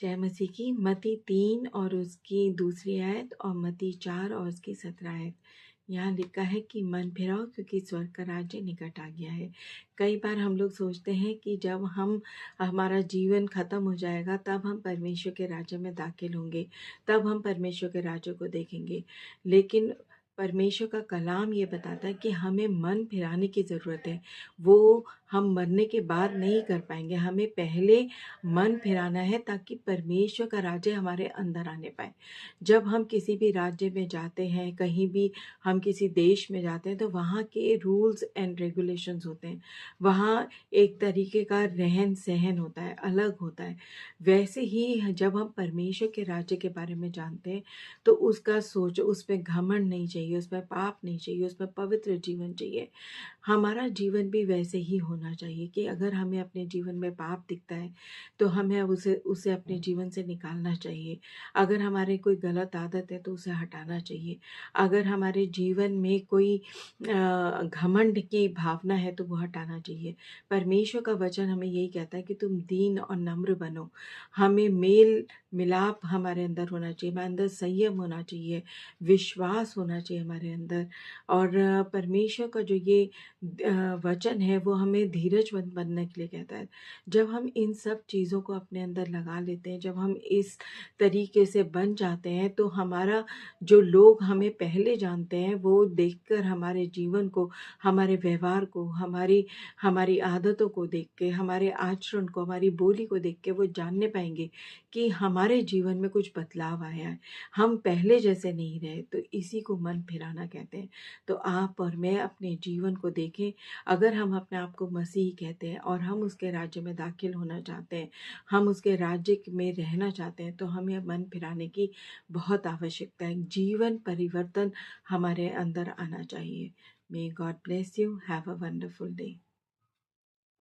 जय मसीह की। मत्ती 3 और उसकी दूसरी आयत और मत्ती 4 और उसकी 17 आयत। यहाँ लिखा है कि मन फिराओ क्योंकि स्वर्ग का राज्य निकट आ गया है। कई बार हम लोग सोचते हैं कि जब हमारा जीवन खत्म हो जाएगा तब हम परमेश्वर के राज्य में दाखिल होंगे, तब हम परमेश्वर के राज्य को देखेंगे। लेकिन परमेश्वर का कलाम ये बताता है कि हमें मन फिराने की ज़रूरत है। वो हम मरने के बाद नहीं कर पाएंगे, हमें पहले मन फिराना है ताकि परमेश्वर का राज्य हमारे अंदर आने पाए। जब हम किसी भी राज्य में जाते हैं, कहीं भी हम किसी देश में जाते हैं, तो वहाँ के रूल्स एंड रेगुलेशंस होते हैं। वहाँ एक तरीके का रहन सहन होता है, अलग होता है। वैसे ही जब हम परमेश्वर के राज्य के बारे में जानते हैं तो उसका सोच, उसमें घमंड नहीं चाहिए, उसमें पाप नहीं चाहिए, उसमें पवित्र जीवन चाहिए। हमारा जीवन भी वैसे ही होना चाहिए कि अगर हमें अपने जीवन में पाप दिखता है तो हमें उसे उसे अपने जीवन से निकालना चाहिए। अगर हमारे कोई गलत आदत है तो उसे हटाना चाहिए। अगर हमारे जीवन में कोई घमंड की भावना है तो वो हटाना चाहिए। परमेश्वर का वचन हमें यही कहता है कि तुम दीन और नम्र बनो। हमें मेल मिलाप हमारे अंदर होना चाहिए, हमारे अंदर संयम होना चाहिए, विश्वास होना चाहिए हमारे अंदर। और परमेश्वर का जो ये वचन है वो हमें धीरजवंत बनने के लिए कहता है। जब हम इन सब चीज़ों को अपने अंदर लगा लेते हैं, जब हम इस तरीके से बन जाते हैं तो हमारा जो लोग हमें पहले जानते हैं वो देखकर हमारे जीवन को, हमारे व्यवहार को, हमारी हमारी आदतों को देख के, हमारे आचरण को, हमारी बोली को देख के वो जानने पाएंगे कि हमारे जीवन में कुछ बदलाव आया है, हम पहले जैसे नहीं रहे। तो इसी को मन फिराना कहते हैं। तो आप और मैं अपने जीवन को देखें। अगर हम अपने आप को मसीह कहते हैं और हम उसके राज्य में दाखिल होना चाहते हैं, हम उसके राज्य में रहना चाहते हैं, तो हमें मन फिराने की बहुत आवश्यकता है। जीवन परिवर्तन हमारे अंदर आना चाहिए। May God bless you. Have a wonderful day.